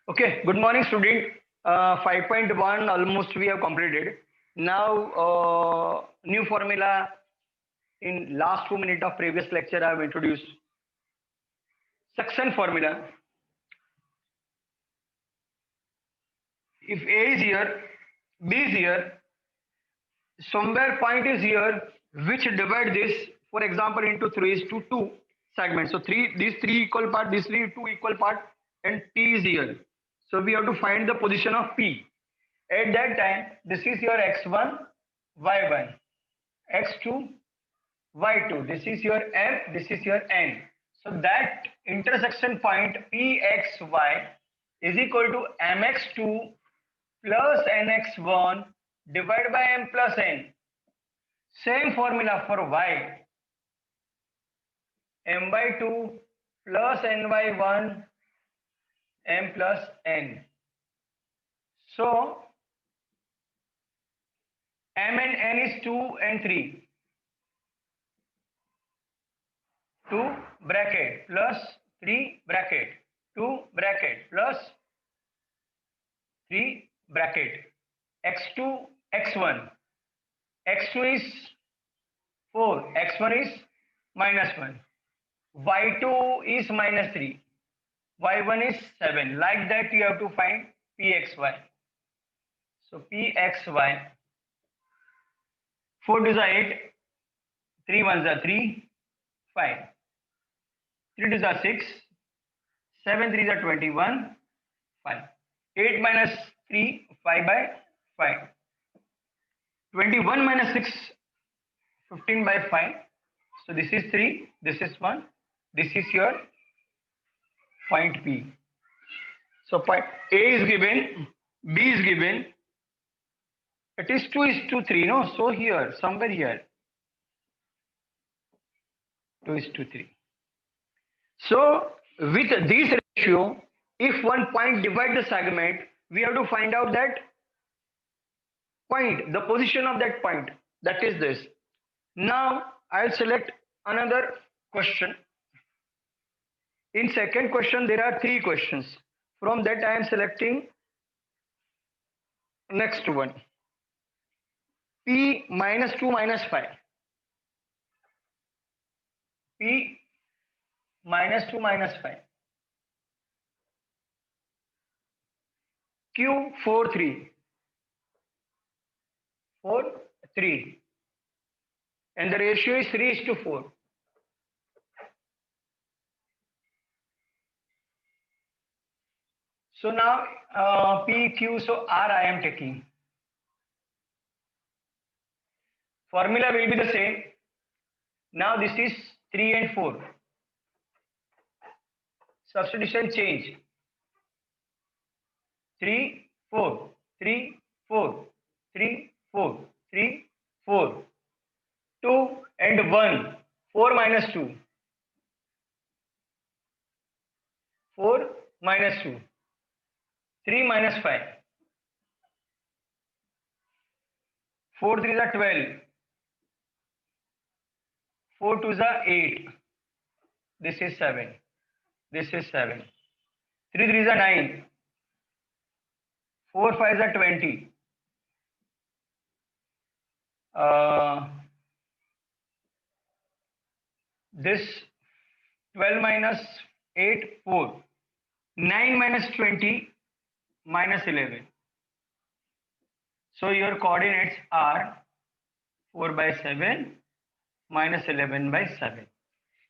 Okay, good morning, student. 5.1 almost we have completed. Now, new formula in last 2 minutes of previous lecture I have introduced. Succession formula. If A is here, B is here, somewhere point is here, which divide this, for example, into three is to two segments. So these three equal part, these two equal part, and P is here. So we have to find the position of P. At that time, this is your x1, y1, x2, y2. This is your m, this is your n. So that intersection point pxy is equal to mx2 plus nx1 divided by m plus n. Same formula for y, m by 2 plus n by 1 m plus n. So m and n is 2 and 3. 2 bracket plus 3 bracket 2 bracket plus 3 bracket x2 x1 x2 is 4 x1 is minus 1 y2 is minus 3 y1 is 7 like that you have to find pxy. So pxy 4 to the 8 3 1s are 3 5 3 to the 6 7 3 are 21 5 8 minus 3 5 by 5 21 minus 6 15 by 5. So this is 3, this is 1, this is your point P. So point A is given, B is given, it is 2 is to 3, no? So here, somewhere here, 2 is to 3. So with this ratio, if one point divide the segment, we have to find out that point, the position of that point, that is this. Now I'll select another question. In second question, there are three questions. From that, I am selecting next one. P minus 2 minus 5. P minus 2 minus 5. Q 4 3. 4 3. And the ratio is 3 is to 4. So now P, Q, so R I am taking. Formula will be the same. Now this is 3 and 4. Substitution change. 3, 4, 3, 4, 3, 4, 3, 4. 2 and 1. 4 minus 2. 4 minus 2. 3 minus 5. 4 3s are 12. 4 2s are 8. This is 7. This is 7. 3 3s are 9. 4 5s are 20. This 12 minus 8, 4. 9 minus 20 minus 11. So your coordinates are 4 by 7 minus 11 by 7.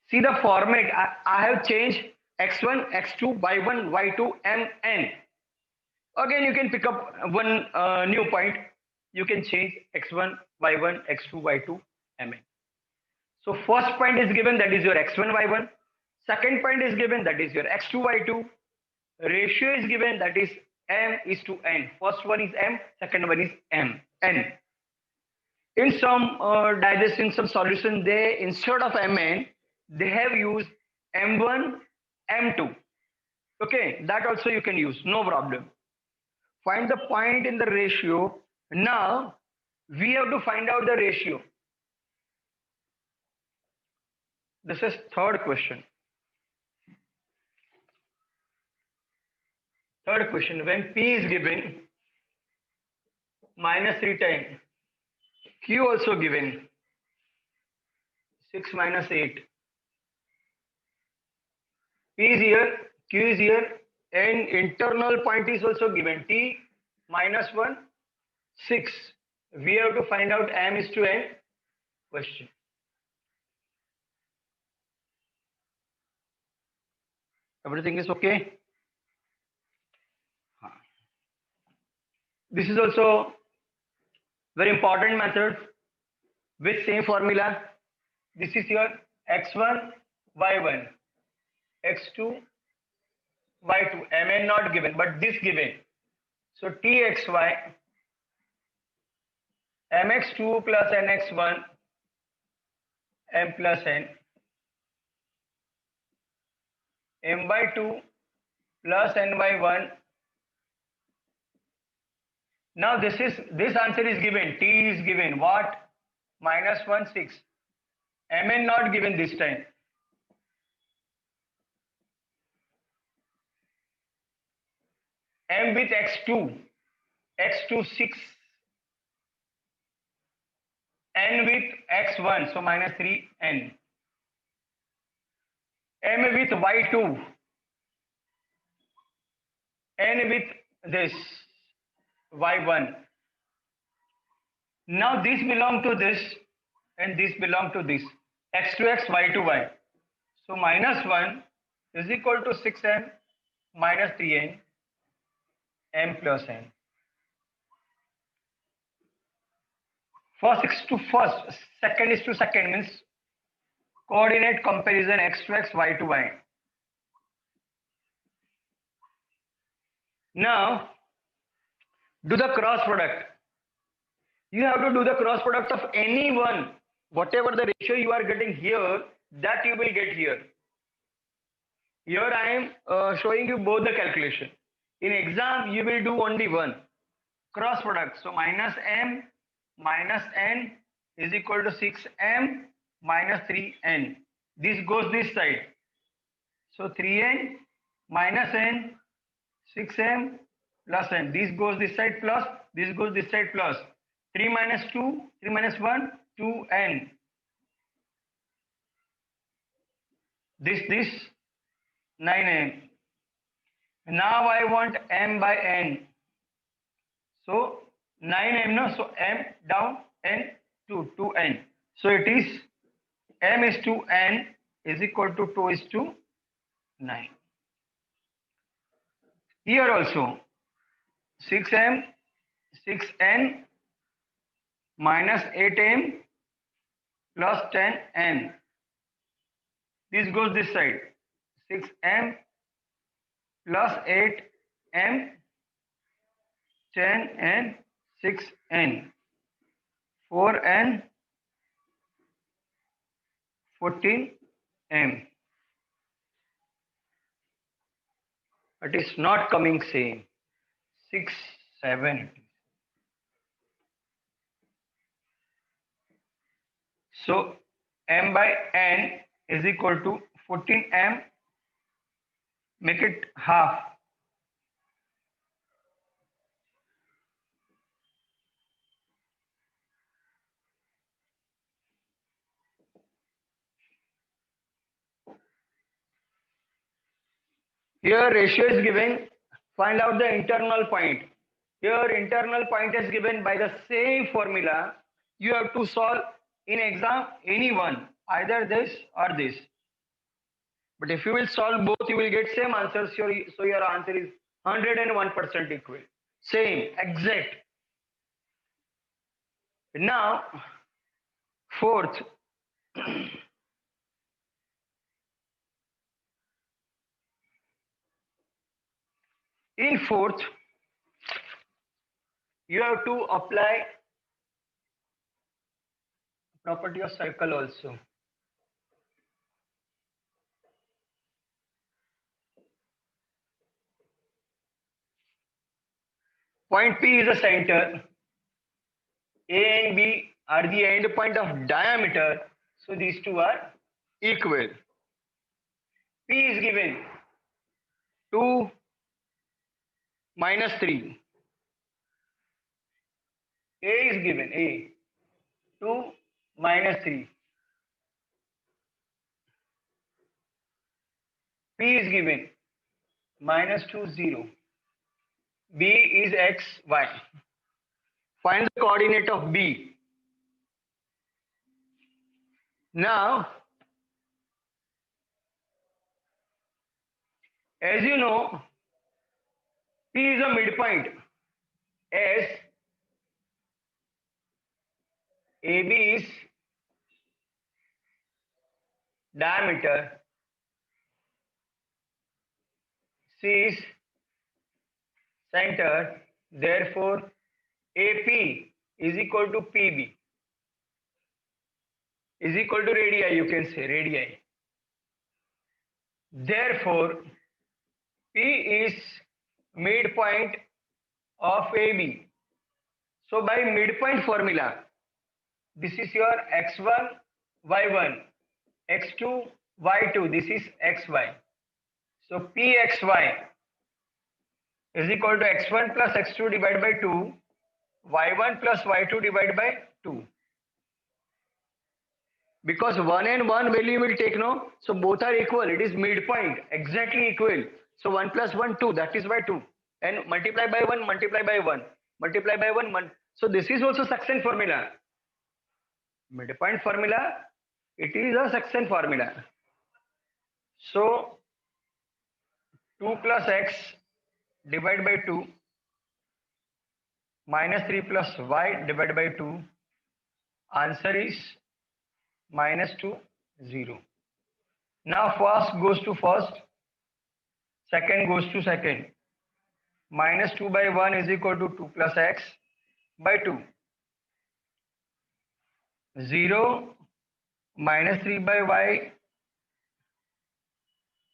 See the format, I have changed x1, x2, y1, y2, mn. Again, you can pick up one new point. You can change x1, y1, x2, y2, mn. So first point is given, that is your x1, y1. Second point is given, that is your x2, y2. Ratio is given, that is m is to n. First one is m, second one is n. In some digestion, some solution, they instead of mn, they have used m1, m2. Okay, that also you can use, no problem. Find the point in the ratio. Now we have to find out the ratio. This is third question. Third question, when P is given minus 3 times, Q also given 6 minus 8. P is here, Q is here, and internal point is also given T minus 1, 6. We have to find out M is to N question. Everything is okay? This is also very important method with same formula. This is your x1, y1, x2, y2. Mn not given, but this given. So txy, mx2 plus nx1, m plus n, m by 2 plus n by 1. Now this answer is given. T is given. What? Minus 1, 6. Mn not given this time. M with x2, x2 6. N with x1, so minus 3n. M with y2, n with this y1. Now this belong to this and this belong to this, x to x, y to y. So minus 1 is equal to 6m minus 3n, m plus n. First is to first, second is to second, means coordinate comparison x to x, y to y. Now do the cross product. You have to do the cross product of any one. Whatever the ratio you are getting here, that you will get here. Here I am showing you both the calculation. In exam, you will do only one. Cross product. So minus m minus n is equal to 6m minus 3n. This goes this side. So 3n minus n, 6m plus n. This goes this side plus, this goes this side plus. 3 minus 2, 3 minus 1, 2n. This 9m. Now I want m by n. So 9m, no? So m down, n to 2n. So it is m is to n is equal to 2 is to 9. Here also 6m, 6n minus 8m plus 10n. This goes this side. 6m plus 8m, 10 and 6n, 4n, 14m. It is not coming same. 6, 7. So m by n is equal to 14m. Make it half. Here ratio is given. Find out the internal point. Here internal point is given by the same formula. You have to solve in exam any one, either this or this. But if you will solve both, you will get same answers. So your answer is 101% equal. Same, exact. Now, fourth. In fourth, you have to apply property of circle also. Point P is the center. A and B are the end point of diameter. So these two are equal. P is given 2, minus 3. A is given, A 2 minus 3. P is given minus 2 0. B is x y. Find the coordinate of B. Now, as you know, P is a midpoint as AB is diameter, C is center, therefore AP is equal to PB is equal to radii, you can say radii. Therefore, P is midpoint of AB. So by midpoint formula, this is your x1, y1, x2, y2, this is xy. So Pxy is equal to x1 plus x2 divided by 2, y1 plus y2 divided by 2. Because 1 and 1 value will take no, so both are equal. It is midpoint, exactly equal. So 1 plus 1, 2, that is by 2. And multiply by 1, multiply by 1, multiply by 1, 1. So this is also succession formula. Midpoint formula, it is a succession formula. So 2 plus x divided by 2 minus 3 plus y divided by 2. Answer is minus 2, 0. Now first goes to first, second goes to second. Minus 2 by 1 is equal to 2 plus x by 2. 0 minus 3 by y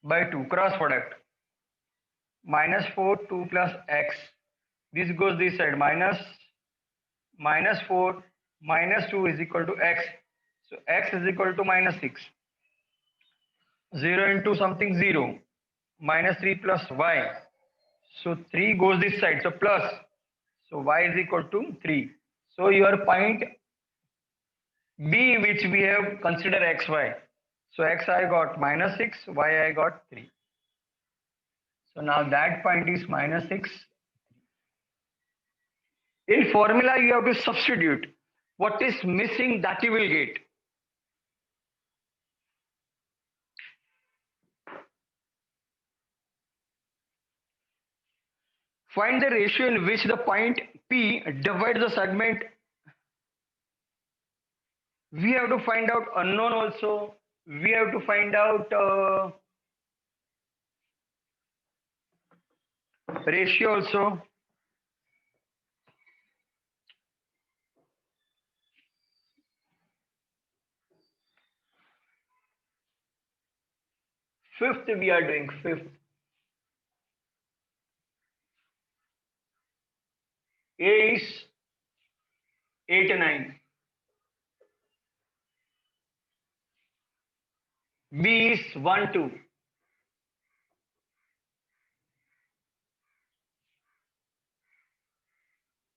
by 2, cross product. Minus 4, 2 plus x. This goes this side, minus 4 minus 2 is equal to x. So x is equal to minus 6. 0 into something 0. Minus 3 plus y. So 3 goes this side, so plus. So y is equal to 3. So your point B, which we have considered xy. So x I got minus 6, y I got 3. So now that point is minus 6. In formula, you have to substitute. What is missing, that you will get. Find the ratio in which the point P divides the segment. We have to find out unknown also. We have to find out ratio also. Fifth we are doing, fifth. A is 8, 9. B is 1, 2.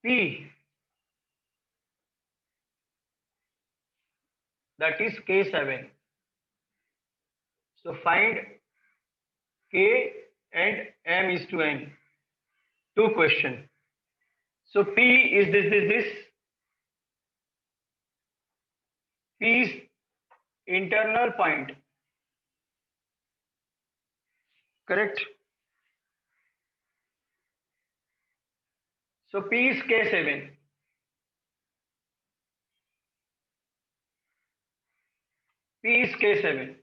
P, that is K7. So find K and M is to N. Two question. So P is this. P is internal point. Correct? So P is K7. P is K7.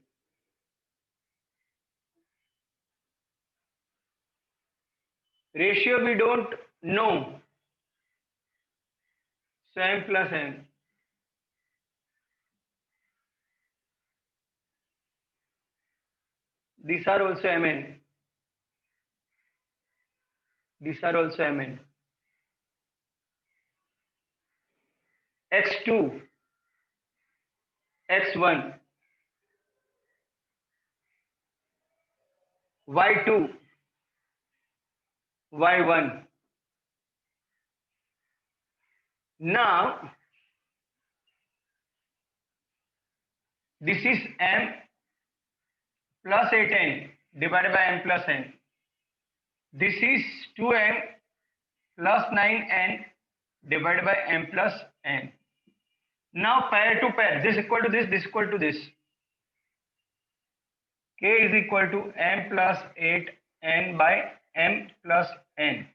Ratio we don't know. So M plus N. These are also Mn. These are also Mn. X2, X1, Y2, y1. Now this is m plus 8n divided by m plus n. This is 2m plus 9n divided by m plus n. Now pair to pair, this equal to this equal to this. K is equal to m plus 8n by m plus n.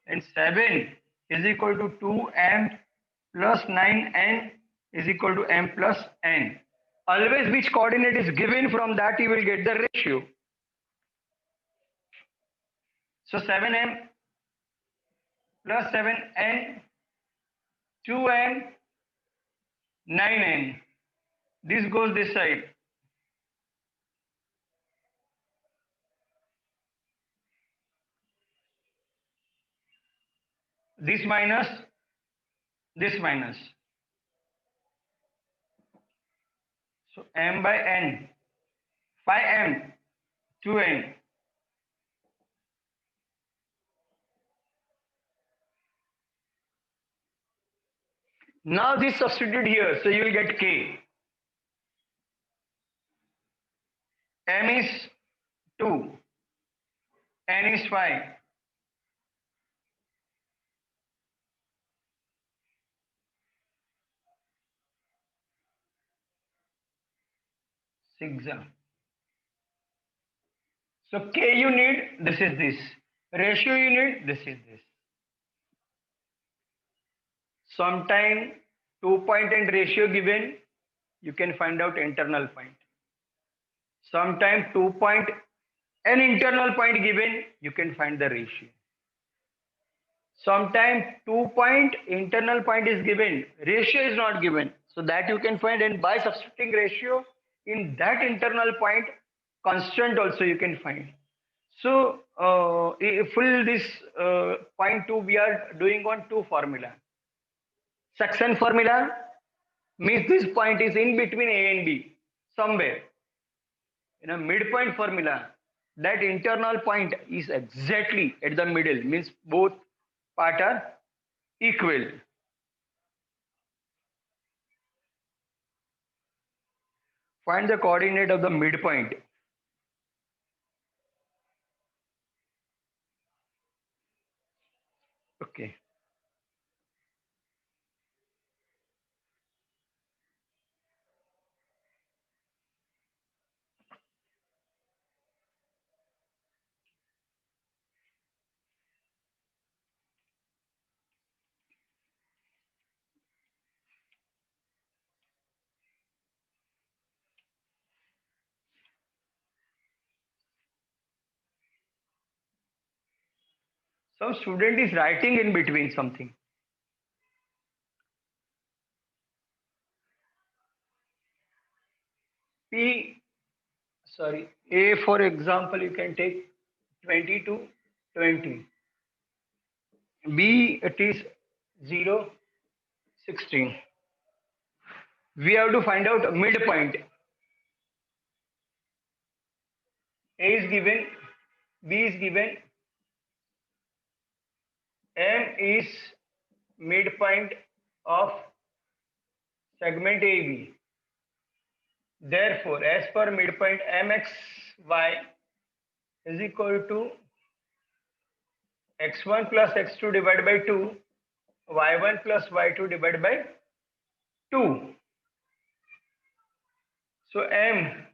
And 7 is equal to 2m plus 9n is equal to m plus n. Always which coordinate is given, from that you will get the ratio. So 7m plus 7n, 2n, 9n. This goes this side. This minus, this minus. So m by n, 5m, 2n. Now this substitute here, so you will get k. M is 2, n is 5. Sigma. So k you need, this is this. Ratio you need, this is this. Sometime 2-point and ratio given, you can find out internal point. Sometime 2-point and internal point given, you can find the ratio. Sometime 2-point internal point is given, ratio is not given. So that you can find, and by substituting ratio in that internal point, constant also you can find. So full this point 2 we are doing on 2 formula. Succession formula means this point is in between A and B somewhere. In a midpoint formula, that internal point is exactly at the middle, means both part are equal. Find the coordinate of the midpoint. Okay. Some student is writing in between something. P, sorry, A for example, you can take 20 to 20. B, it is 0, 16. We have to find out midpoint. A is given, B is given, M is midpoint of segment AB. Therefore, as per midpoint, MXY is equal to x1 plus x2 divided by 2, y1 plus y2 divided by 2. So M,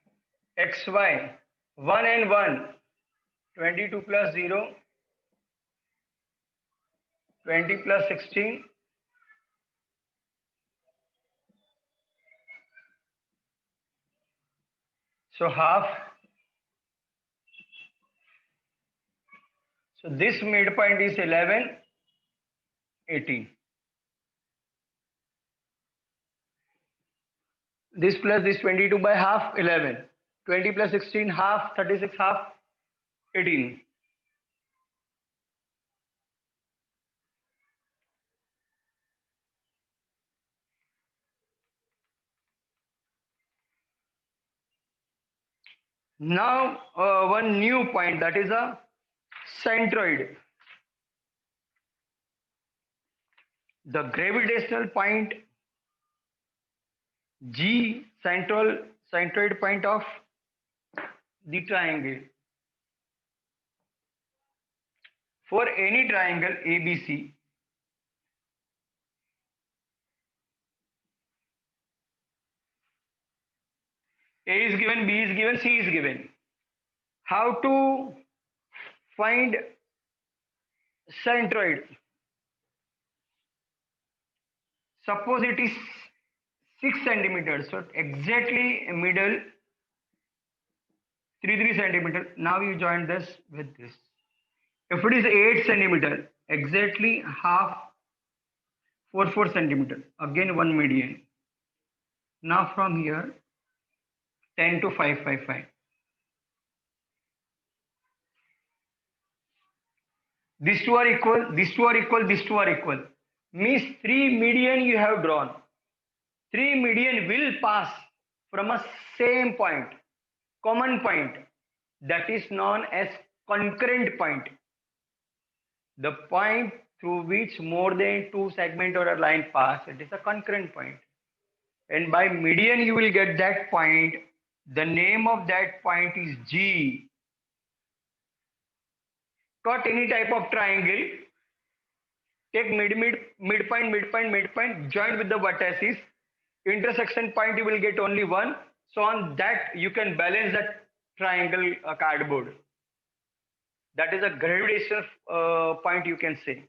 xy, 1 and 1, 22 plus 0, 20 plus 16, so half. So this midpoint is 11, 18. This plus this 22 by half, 11. 20 plus 16, half, 36, half, 18. Now one new point, that is a centroid. the gravitational point G, centroid point of the triangle. For any triangle ABC, A is given, B is given, C is given. How to find centroid? Suppose it is 6 centimeters, so exactly middle 3 centimeter. Now you join this with this. If it is 8 centimeter, exactly half 4 centimeter. Again one median. Now from here 10 to 5. These two are equal, these two are equal, these two are equal. Means 3 median you have drawn. 3 median will pass from a same point, common point, that is known as concurrent point. The point through which more than two segment or a line pass, it is a concurrent point. And by median you will get that point. The name of that point is G. Cut any type of triangle, take midpoint, join with the vertices. Intersection point you will get only one. So on that you can balance that triangle cardboard. That is a gravitational point, you can say.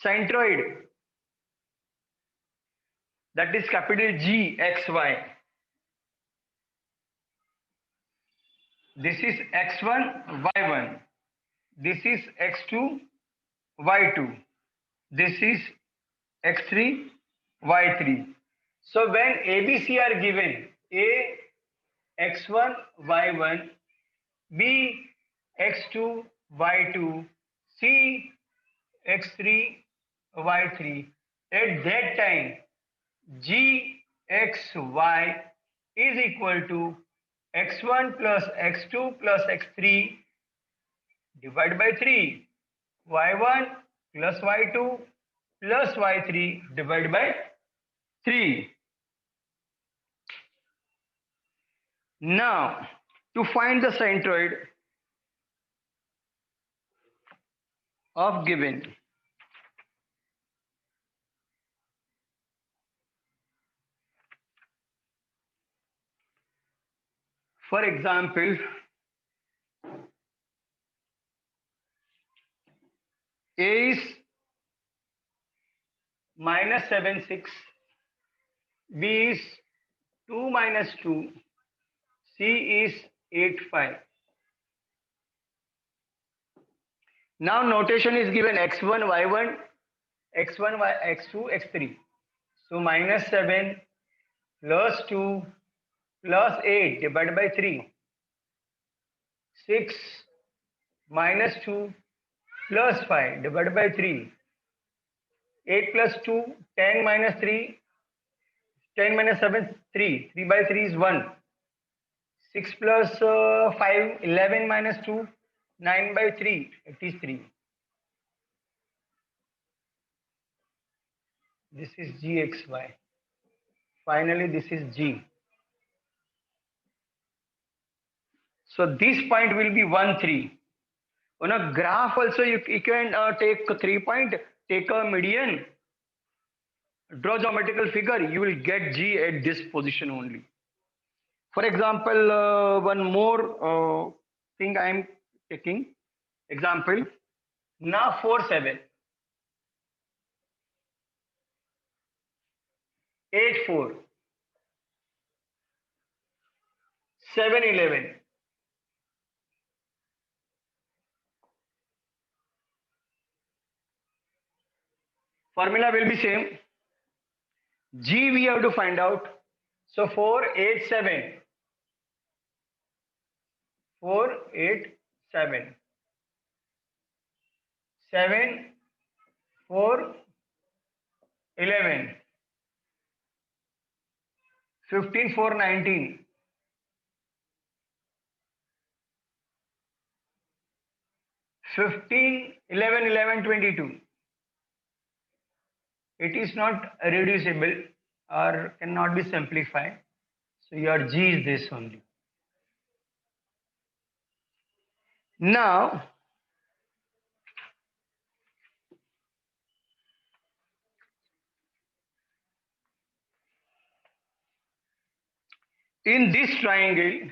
Centroid, that is capital G, X, Y. This is X1, Y1. This is X2, Y2. This is X3, Y3. So when ABC are given, A, X1, Y1, B, X2, Y2, C, X3, Y3. At that time, Gxy is equal to x1 plus x2 plus x3 divided by 3, y1 plus y2 plus y3 divided by 3. Now, to find the centroid of given, for example, A is minus 7, 6, B is 2 minus 2, C is 8, 5. Now notation is given x1, y1, x1, x2, x3. So minus 7 plus 2 plus 8 divided by 3. 6 minus 2 plus 5 divided by 3. 8 plus 2, 10 minus 3, 10 minus 7, 3. 3 by 3 is 1. 6 plus 5, 11 minus 2, 9 by 3, it is 3. This is Gxy. Finally, this is G. So this point will be 1, 3. On a graph also you can take 3 point, take a median, draw geometrical figure, you will get G at this position only. For example, one more thing I am taking. Example, now 4, 7, 8, 4, 7, 11. Formula will be same. G we have to find out. So 4, 8, 7. 4, 8, 7. 7, 4, 11. 15, 4, 19. 15, 11, 11, 22. it is not reducible or cannot be simplified. So your G is this only. Now, in this triangle,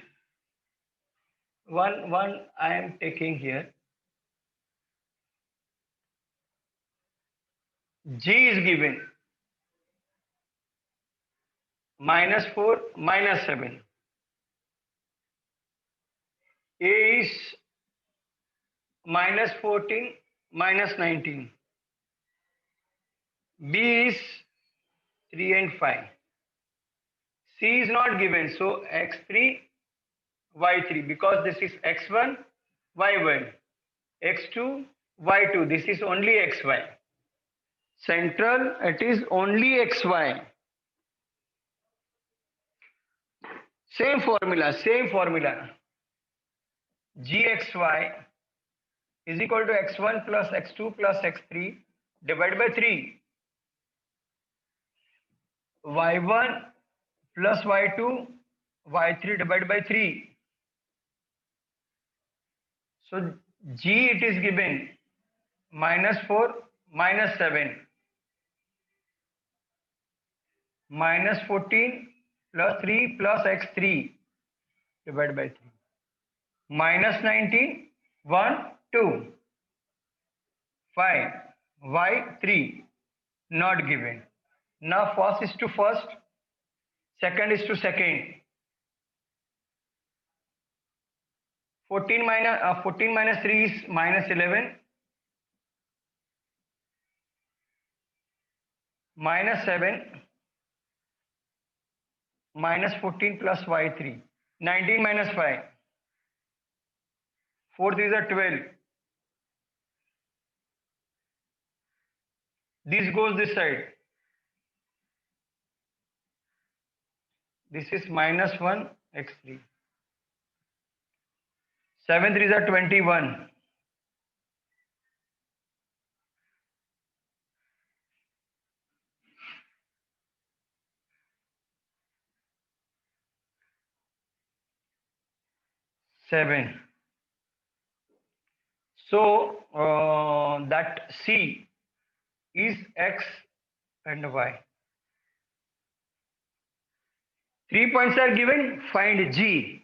one I am taking here, G is given -4, -7. A is -14, -19. B is 3 and 5. C is not given, so x3, y3, because this is x1, y1, x2, y2. This is only xy. Central, it is only xy. Same formula, same formula. Gxy is equal to x1 plus x2 plus x3 divided by 3. Y1 plus y2, y3 divided by 3. So G it is given -4, -7, -14 plus 3 plus x3 divided by 3. -19, 1, 2, 5, y3 not given. Now first is to first, second is to second. 14 minus 3 is -11, -7, -14 plus y3, 19 minus 5, 4 3s are 12. This goes this side. This is -1 x3. 7 3s are 21. Seven. So that C is x and y. 3 points are given, find G.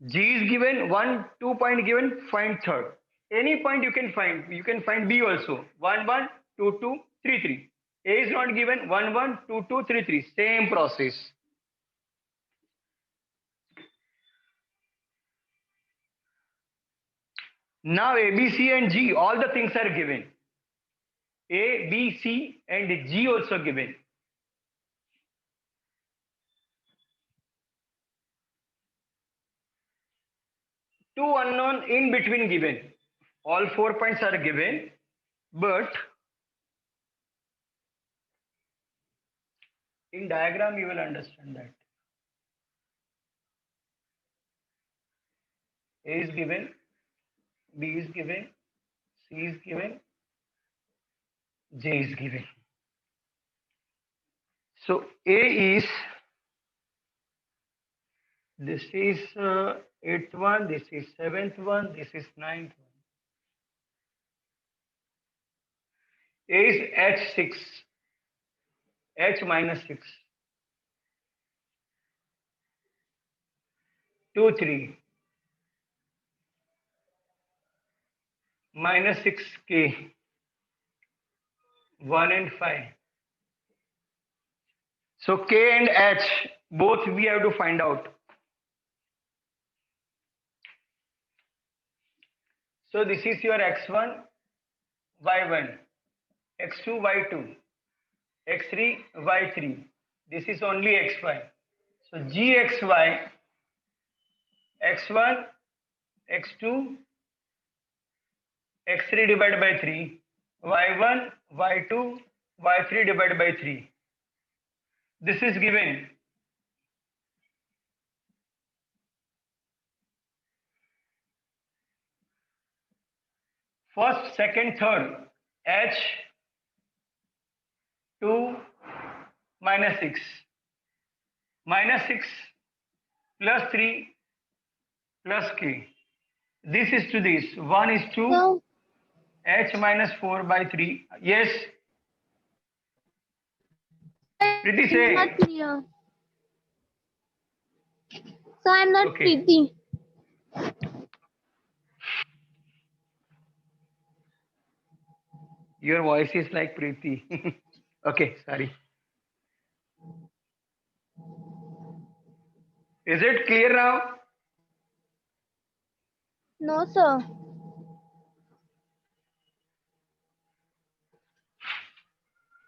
G is given, 1, 2 point given, find third. Any point you can find. You can find B also. 1, 1, 2, 2, 3, 3. A is not given, 1, 1, 2, 2, 3, 3. Same process. Now A, B, C and G, all the things are given. A, B, C and G also given. Two unknown in between given. All 4 points are given, but in diagram you will understand that. A is given, B is given, C is given, J is given. So A is, this is 8th one, this is 7th one, this is 9th one. A is H6, H minus 6, 2, 3, minus 6K, 1 and 5. So K and H, both we have to find out. So this is your x1, y1, x2, y2, x3, y3. This is only xy. So gxy, x1, x2, x3 divided by 3, y1, y2, y3 divided by 3. This is given. First, second, third, H, 2 minus 6. Minus 6 plus 3 plus k. This is to this. 1 is to So, h minus 4 by 3. Yes. Preeti, it's say. not clear. So I'm not Okay. Preeti. Your voice is like Preeti. Okay, sorry. Is it clear now? No, sir.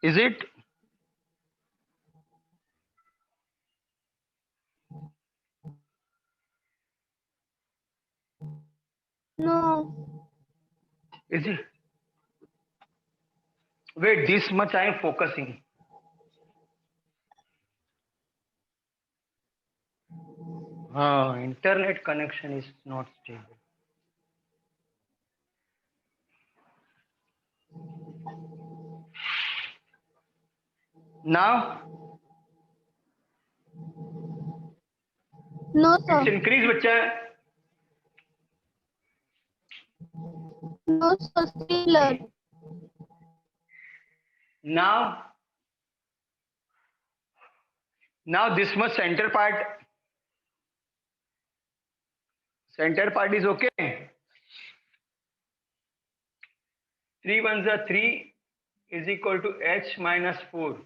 Is it? No. Is it? Wait, this much I am focusing. Internet connection is not stable. Now No, it's sir. increased, bacha. No, sir. Still blurred. Now, now this much center part is okay. 3 ones are 3 is equal to h minus 4.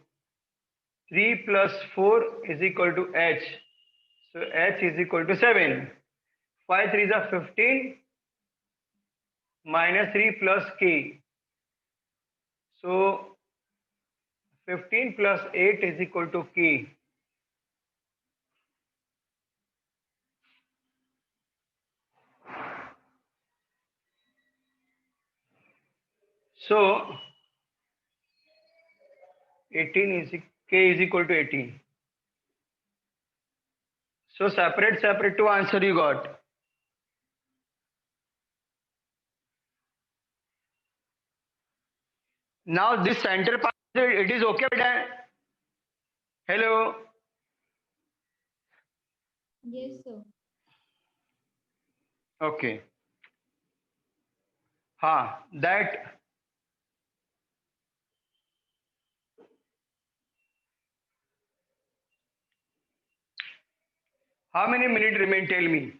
3 plus 4 is equal to h. So h is equal to 7. 5 3s are 15 minus 3 plus k. So 15 plus 8 is equal to k. So 18 is k is equal to 18. So separate two answer you got. Now this center part it is okay, beta. Hello. Yes, sir. Okay. That how many minutes remain? Tell me.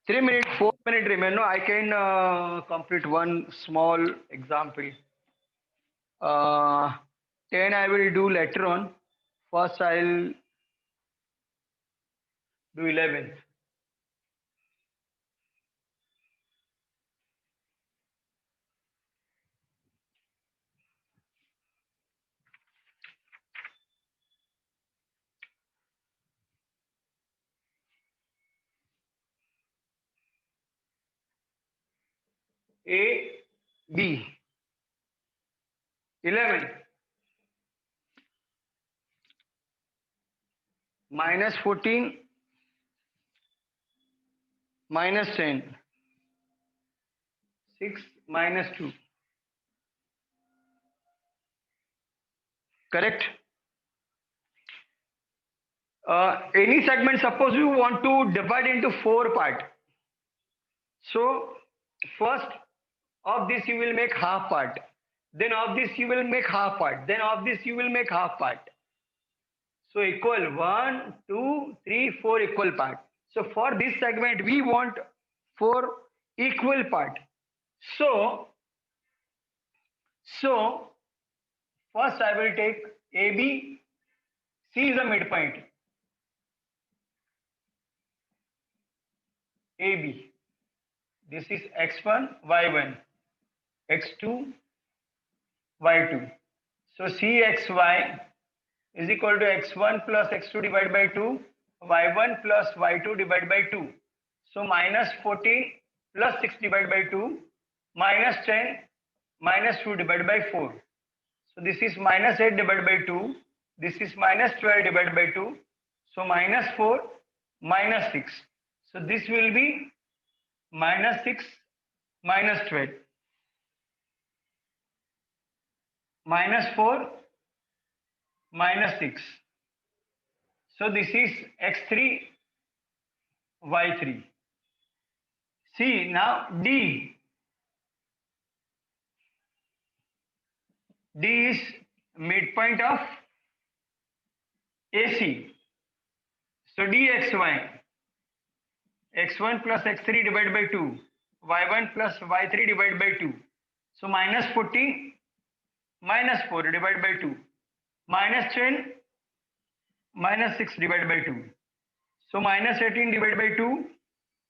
3 minutes, 4 minutes remain. No, I can complete one small example. Uh, 10 I will do later on. First I'll do 11th. A, B. 11 minus 14 minus 10. 6 minus 2. Correct? Any segment, suppose you want to divide into 4 parts. So first of this you will make half part. Then of this you will make half part. Then of this you will make half part. So equal 1, 2, 3, 4 equal part. So for this segment we want 4 equal part. So first I will take AB. C is the midpoint. AB. This is x1, y1, x2, y2. So CXY is equal to x1 plus x2 divided by 2, y1 plus y2 divided by 2. So minus 14 plus 6 divided by 2, minus 10 minus 2 divided by 4. So this is minus 8 divided by 2. This is minus 12 divided by 2. So minus 4 minus 6. So this will be minus 6 minus 12. -4, -6. So this is x3, y3. See now D. D is midpoint of AC. So dxy, x1 plus x3 divided by 2, y1 plus y3 divided by 2. So -14 minus 4 divided by 2, -10 minus 6 divided by 2. So -18 divided by 2,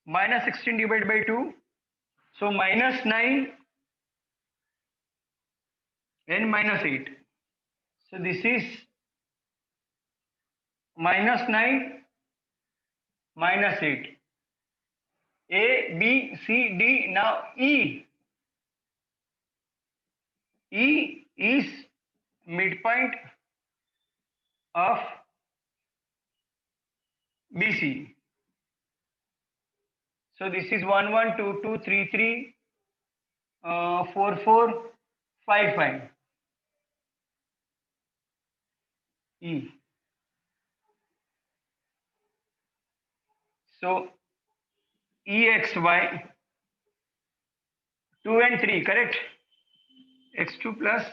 -16 divided by 2. So -9 and -8. So this is -9, -8. A, B, C, D. Now E. E is midpoint of BC. So this is 1, 1, 2, 2, 3, 3, 4, 4, 5, 5. E. So EXY 2 and 3, correct? X2 plus